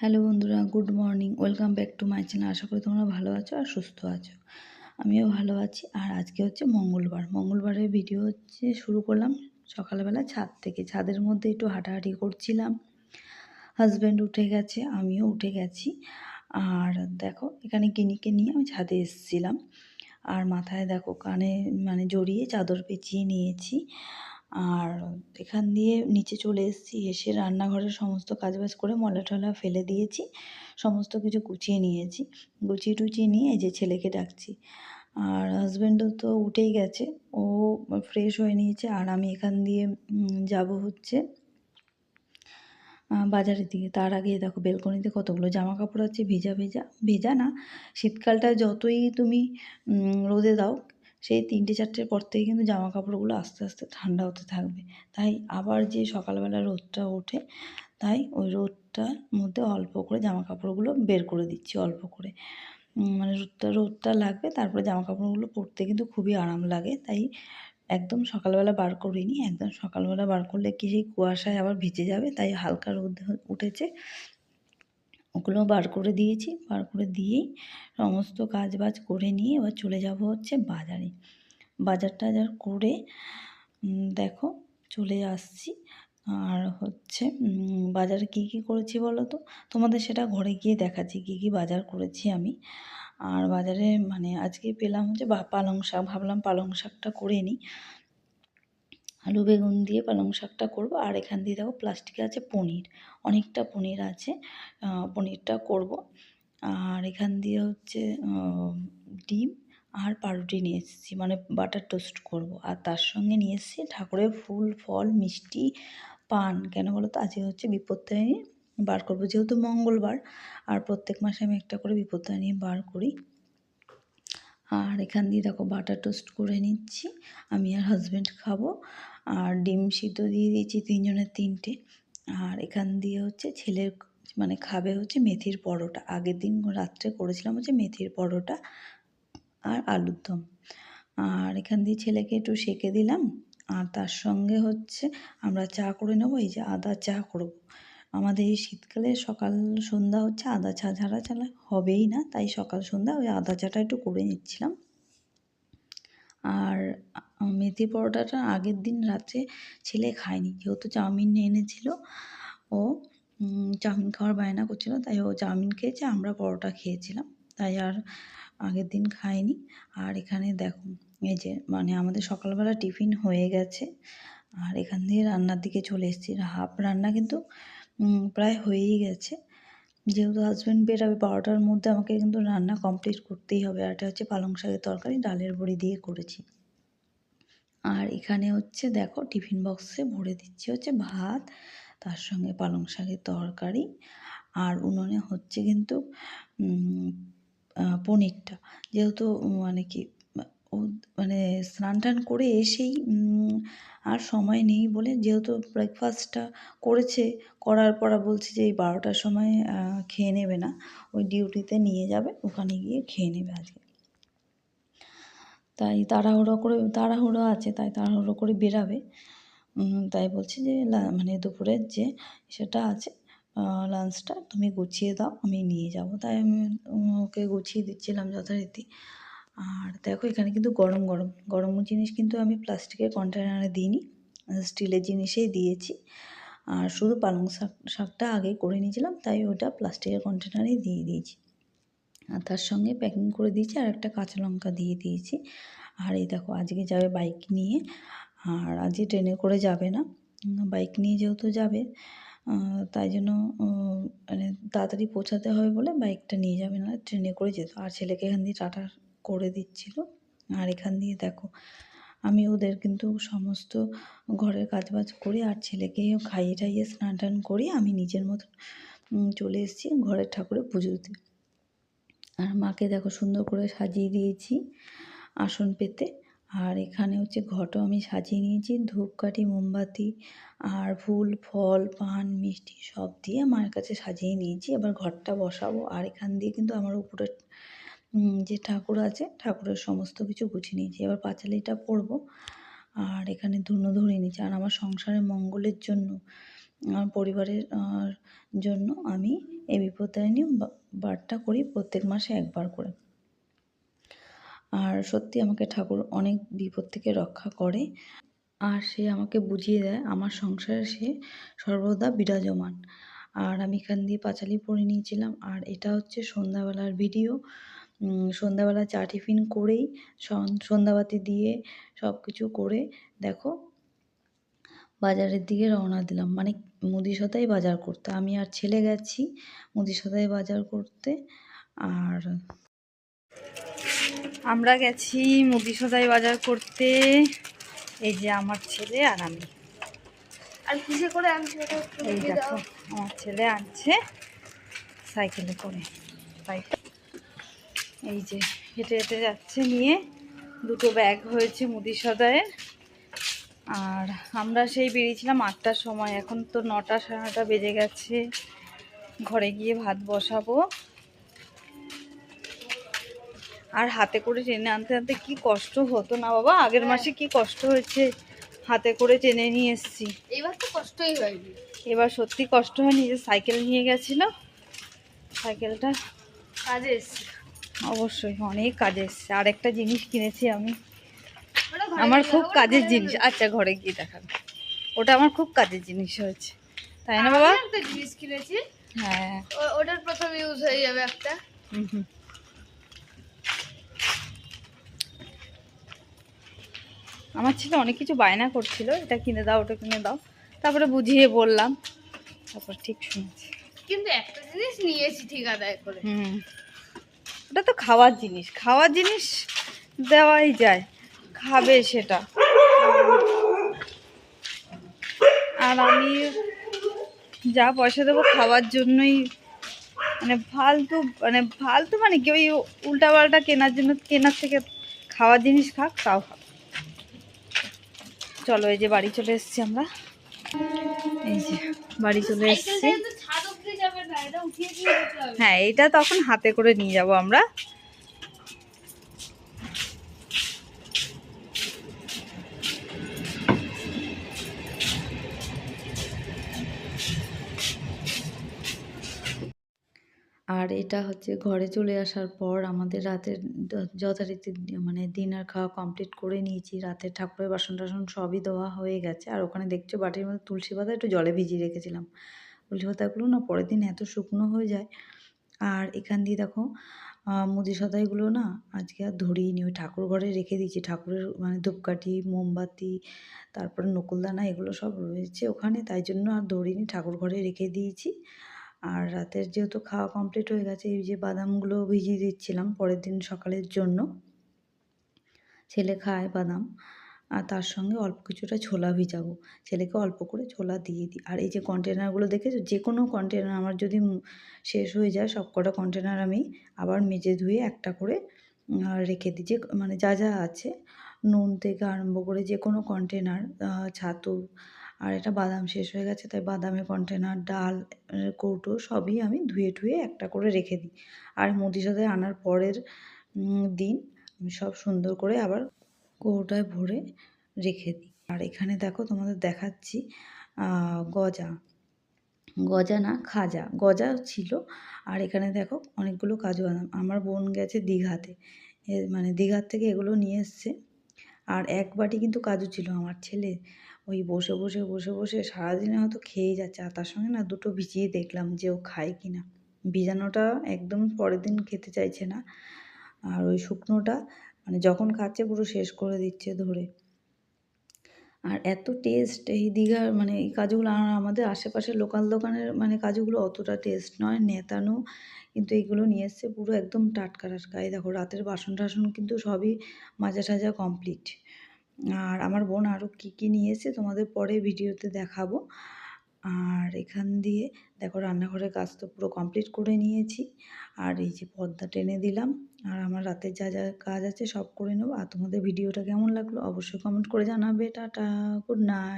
Hello বন্ধুরা, good morning. Welcome back to my channel. আশা করি তোমরা ভালো আছো আর সুস্থ আছো। আমিও ভালো আছি। আর আজকে হচ্ছে মঙ্গলবারের ভিডিও শুরু করলাম সকালবেলা ছাদ থেকে। ছাদের মধ্যে একটু হাঁটাহাঁটি করছিলাম। হাজব্যান্ড উঠে গেছে, আমিও উঠে গেছি। আর দেখো এখানে গিনিকে নিয়ে আমি ছাদে এসেছিলাম। আর মাথায় দেখো কানে জড়িয়ে চাদর পেঁচিয়ে নিয়েছি। আর এখান দিয়ে নিচে চলে এসেছি। এসে রান্নাঘরের সমস্ত কাজবাজ করে ময়লা টয়লা ফেলে দিয়েছি, সমস্ত কিছু গুছিয়ে নিয়েছি। গুছিয়ে টুচিয়ে নিয়ে এই যে ছেলেকে ডাকছি। আর হাজব্যান্ডও তো উঠেই গেছে, ও ফ্রেশ হয়ে নিয়েছে। আর আমি এখান দিয়ে যাব হচ্ছে বাজারের দিকে। তার আগে দেখো বেলকনিতে কতগুলো জামা কাপড় আছে, ভেজা ভেজা। ভেজা না, শীতকালটা যতই তুমি রোদে দাও, সেই 3টে-4টের পর থেকে কিন্তু জামা কাপড়গুলো আস্তে আস্তে ঠান্ডা হতে থাকবে। তাই আবার যে সকালবেলা রোদটা ওঠে, তাই ওই রোদটার মধ্যে অল্প করে জামা কাপড়গুলো বের করে দিচ্ছি, অল্প করে। রোদটা লাগবে, তারপরে জামা কাপড়গুলো পরতে কিন্তু খুবই আরাম লাগে। তাই একদম সকালবেলা বার করিনি। একদম সকালবেলা বার করলে কি সেই কুয়াশায় আবার ভিজে যাবে, তাই হালকা রোদ উঠেছে, ওগুলো বার করে দিয়েছি। বার করে দিয়েই সমস্ত কাজ বাজ করে নিয়ে এবার চলে যাব হচ্ছে বাজারে। বাজার টাজার করে দেখো চলে আসছি। আর হচ্ছে বাজারে কী কী করেছি বলো তো, তোমাদের সেটা ঘরে গিয়ে দেখাচ্ছি কী কী বাজার করেছি আমি। আর বাজারে আজকে পেলাম হচ্ছে পালং শাক। ভাবলাম পালং শাকটা করে নিই, আলু বেগুন দিয়ে পালং শাকটা করবো। আর এখান দিয়ে দেখো প্লাস্টিকে আছে পনির, অনেকটা পনির আছে, পনিরটা করব। আর এখান দিয়ে হচ্ছে ডিম আর পাউরুটি নিয়ে এসেছি, বাটার টোস্ট করব। আর তার সঙ্গে নিয়ে এসেছি ঠাকুরের ফুল ফল মিষ্টি পান। কেন বলো তো, আজকে হচ্ছে বিপত্তারিণী বার করবো, যেহেতু মঙ্গলবার। আর প্রত্যেক মাসে আমি একটা করে বিপত্তারিণী বার করি। আর এখান দিয়ে দেখো বাটার টোস্ট করে নিচ্ছি, আমি আর হাজব্যান্ড খাবো। আর ডিম সিদ্ধ দিয়ে দিয়েছি 3জনের 3টে। আর এখান দিয়ে হচ্ছে ছেলের খাবে হচ্ছে মেথির পরোটা। আগের দিন রাত্রে করেছিলাম হচ্ছে মেথির পরোটা আর আলুর দম। আর এখান দিয়ে ছেলেকে একটু সেঁকে দিলাম। আর তার সঙ্গে হচ্ছে আমরা চা করে নেবো, এই যে আদা চা করবো। আমাদের এই শীতকালে সকাল সন্ধ্যা হচ্ছে আদা চা ছাড়া হবেই না, তাই সকাল সন্ধ্যা ওই আদা চাটা একটু করে নিচ্ছিলাম। আর মেথি পরোটাটা আগের দিন রাত্রে ছেলে খায়নি, যেহেতু চাউমিন এনেছিল। ও চাউমিন খাওয়ার বায়না করছিল, তাই ও চাউমিন খেয়েছে, আমরা পরোটা খেয়েছিলাম, তাই আর আগের দিন খাইনি। আর এখানে দেখো এই যে আমাদের সকালবেলা টিফিন হয়ে গেছে। আর এখান দিয়ে রান্নার দিকে চলে এসেছি। হাফ রান্না কিন্তু প্রায় হয়েই গেছে। যেহেতু হাজব্যান্ড বেরাবে 12টার মধ্যে, আমাকে কিন্তু রান্না কমপ্লিট করতেই হবে। আর এটা হচ্ছে পালং শাকের তরকারি, ডালের বড়ি দিয়ে করেছি। আর এখানে হচ্ছে দেখো টিফিন বক্সে ভরে দিচ্ছি হচ্ছে ভাত, তার সঙ্গে পালং শাকের তরকারি। আর উনুনে হচ্ছে কিন্তু পনিরটা, যেহেতু ও স্নান টান করে এসেই আর সময় নেই বলে, যেহেতু ব্রেকফাস্টটা করার পর বলছে যে এই 12টার সময় খেয়ে নেবে না, ওই ডিউটিতে নিয়ে যাবে, ওখানে গিয়ে খেয়ে নেবে আজকে। তাই তাড়াহুড়ো আছে, তাই তাড়াহুড়ো করে বেরাবে। তাই বলছি যে দুপুরের যে সেটা আছে, লাঞ্চটা তুমি গুছিয়ে দাও, আমি নিয়ে যাব। তাই আমি ওকে গুছিয়ে দিচ্ছিলাম যথারীতি। আর দেখো এখানে কিন্তু গরম জিনিস কিন্তু আমি প্লাস্টিকের কন্টেনারে দিইনি, স্টিলের জিনিসেই দিয়েছি। আর শুধু পালং শাকটা আগে করে নিয়েছিলাম, তাই ওটা প্লাস্টিকের কন্টেনারেই দিয়ে দিয়েছি। আর তার সঙ্গে প্যাকিং করে দিয়েছি, আর একটা কাঁচা লঙ্কা দিয়ে দিয়েছি। আর এই দেখো আজকে যাবে বাইক নিয়ে। আর আজকে ট্রেনে করে যাবে না, বাইক নিয়ে যেহেতু যাবে, তাই জন্য তাড়াতাড়ি পৌঁছাতে হবে বলে বাইকটা নিয়ে যাবে, না ট্রেনে করে যেত। আর ছেলেকে এখান দিয়ে টাটা করে দিচ্ছিল। আর এখান দিয়ে দেখো আমি ওদের কিন্তু সমস্ত ঘরের কাজবাজ করি, আর ছেলেকেও খাইয়ে টাইয়ে স্নান টান করি, আমি নিজের মতো চলে এসেছি ঘরের ঠাকুরের পুজো দিতে। আর মাকে দেখো সুন্দর করে সাজিয়ে দিয়েছি আসন পেতে। আর এখানে হচ্ছে ঘটও আমি সাজিয়ে নিয়েছি, ধূপকাঠি মোমবাতি আর ফুল ফল পান মিষ্টি সব দিয়ে মায়ের কাছে সাজিয়ে নিয়েছি। এবার ঘরটা বসাবো। আর এখান দিয়ে কিন্তু আমার উপরে যে ঠাকুর আছে, ঠাকুরের সমস্ত কিছু গুছিয়ে নিয়েছি। এবার পাঁচালিটা পরবো। আর এখানে ধুনো ধরিয়ে নিয়েছি। আর আমার সংসারের মঙ্গলের জন্য আমার পরিবারের জন্য আমি এই বিপত্তারিণী বারটা করি প্রত্যেক মাসে একবার করে। আর সত্যি আমাকে ঠাকুর অনেক বিপদ থেকে রক্ষা করে, আর সে আমাকে বুঝিয়ে দেয় আমার সংসারে সে সর্বদা বিরাজমান। আর আমি এখান দিয়ে পাঁচালি পরে নিয়েছিলাম। আর এটা হচ্ছে সন্ধ্যাবেলার ভিডিও। সন্ধ্যাবেলা চা টিফিন করেই সন্ধ্যাবাতি দিয়ে সব কিছু করে দেখো বাজারের দিকে রওনা দিলাম, মানে মুদি সদাই বাজার করতে। আমি আর ছেলে গেছি মুদি সদাই বাজার করতে। আর আমরা গেছি মুদি সদাই বাজার করতে, এই যে আমার ছেলে আর আমি। আর কিসে করে আনছি? এই দেখো আমার ছেলে আনছে সাইকেলে করে, সাইকেল এই যে হেঁটে হেঁটে যাচ্ছে নিয়ে। দুটো ব্যাগ হয়েছে মুদি সদাইয়ের। আর আমরা সেই বেরিয়েছিলাম 8টার সময়, এখন তো 9টা 9:30 বেজে গেছে। ঘরে গিয়ে ভাত বসাবো। আর হাতে করে টেনে আনতে আনতে কি কষ্ট হতো না বাবা, আগের মাসে কি কষ্ট হয়েছে, হাতে করে টেনে নিয়ে এসেছি। এবার তো কষ্টই হয়নি, এবার সত্যি কষ্ট হয়নি। যে সাইকেল নিয়ে গেছিল, সাইকেলটা কাজে এসছে, অবশ্যই অনেক কাজে এসছে। আর একটা জিনিস কিনেছি আমি, আমার খুব কাজের জিনিস। আচ্ছা ঘরে গিয়ে দেখাবো, ওটা আমার খুব কাজের জিনিস হয়েছে, তাই না বাবা? একটা জিনিস কিনেছি, হ্যাঁ ওটার প্রথম ইউজ হয়ে যাবে একটা। হুম। আমার ছেলে অনেক কিছু বায়না করছিল, এটা কিনে দাও ওটা কিনে দাও, তারপরে বুঝিয়ে বললাম, তারপর ঠিক শুনেছি। কিন্তু একটা জিনিস নিয়েছি ঠিক আদায় করে। ওটা তো খাওয়ার জিনিস, খাওয়ার জিনিস দেওয়াই যায়, খাবে সেটা। আর আমি যা পয়সা দেবো খাওয়ার জন্যই, মানে ফালতু মানে কি ওই উল্টাপাল্টা কেনার জন্য, কেনার থেকে খাওয়ার জিনিস খাক তাও খাক। চলো এই যে বাড়ি চলে এসেছি আমরা, এই যে বাড়ি চলে এসেছি। হ্যাঁ এইটা তখন হাতে করে নিয়ে যাব আমরা। আর এটা হচ্ছে ঘরে চলে আসার পর আমাদের রাতের যথারীতি মানে ডিনার খাওয়া কমপ্লিট করে নিয়েছি। রাতে ঠাকুরের বাসন টাসন সবই দেওয়া হয়ে গেছে। আর ওখানে দেখছো বাটির মধ্যে তুলসী পাতা একটু জলে ভিজিয়ে রেখেছিলাম। তুলসী পাতাগুলো না পরের দিন এত শুকনো হয়ে যায়। আর এখান দিয়ে দেখো মুদি সদাইগুলো না আজকে আর ধরিয়ে ওই ঠাকুর ঘরে রেখে দিয়েছি। ঠাকুরের মানে ধূপকাঠি, মোমবাতি, তারপরে নকুলদানা এগুলো সব রয়েছে ওখানে, তাই জন্য আর ধরিনি, ঠাকুর ঘরে রেখে দিয়েছি। আর রাতের যেহেতু খাওয়া কমপ্লিট হয়ে গেছে, এই যে বাদামগুলো ভিজিয়ে দিচ্ছিলাম পরের দিন সকালের জন্য। ছেলে খায় বাদাম, আর তার সঙ্গে অল্প কিছুটা ছোলা ভিজাবো, ছেলেকে অল্প করে ছোলা দিয়ে দিই। আর এই যে কন্টেনারগুলো দেখেছো, যে কোনো কন্টেনার আমার যদি শেষ হয়ে যায়, সব কটা কন্টেনার আমি আবার মেজে ধুয়ে একটা করে রেখে দিই। যে মানে যা যা আছে, নুন থেকে আরম্ভ করে যে কোনো কন্টেনার, ছাতু, আর এটা বাদাম শেষ হয়ে গেছে তাই বাদামের কন্টেনার, ডাল কৌটো সবই আমি ধুয়ে ঠুয়ে একটা করে রেখে দিই। আর মুদি সদাই আনার পরের দিন আমি সব সুন্দর করে আবার কৌটায় ভরে রেখে দিই। আর এখানে দেখো তোমাদের দেখাচ্ছি গজা, গজা না খাজা, গজা ছিল। আর এখানে দেখো অনেকগুলো কাজু বাদাম। আমার বোন গেছে দীঘাতে, মানে দীঘার থেকে এগুলো নিয়ে এসছে। আর এক বাটি কিন্তু কাজু ছিল। আমার ছেলে ওই বসে বসে বসে বসে সারাদিনে হয়তো খেয়েই যাচ্ছে। আর তার সঙ্গে না দুটো ভিজিয়ে দেখলাম যে ও খায় কি না। ভিজানোটা একদম পরের দিন খেতে চাইছে না, আর ওই শুকনোটা মানে যখন খাচ্ছে পুরো শেষ করে দিচ্ছে ধরে। আর এত টেস্ট এই দীঘার মানে এই কাজুগুলো। আর আমাদের আশেপাশে লোকাল দোকানের মানে কাজুগুলো অতটা টেস্ট নয়, নেতানো, কিন্তু এইগুলো নিয়ে এসছে পুরো একদম টাটকা টাটকা। এই দেখো রাতের বাসন টাসন কিন্তু সবই মাজা টাজা কমপ্লিট। আর আমার বোন আরও কী কী নিয়ে এসেছে তোমাদের পরে ভিডিওতে দেখাবো। আর এখান দিয়ে দেখো রান্নাঘরের কাজ তো পুরো কমপ্লিট করে নিয়েছি। আর এই যে পর্দা টেনে দিলাম। আর আমার রাতের যা যা কাজ আছে সব করে নেবো। আর তোমাদের ভিডিওটা কেমন লাগলো অবশ্যই কমেন্ট করে জানাবে। Tata, good night.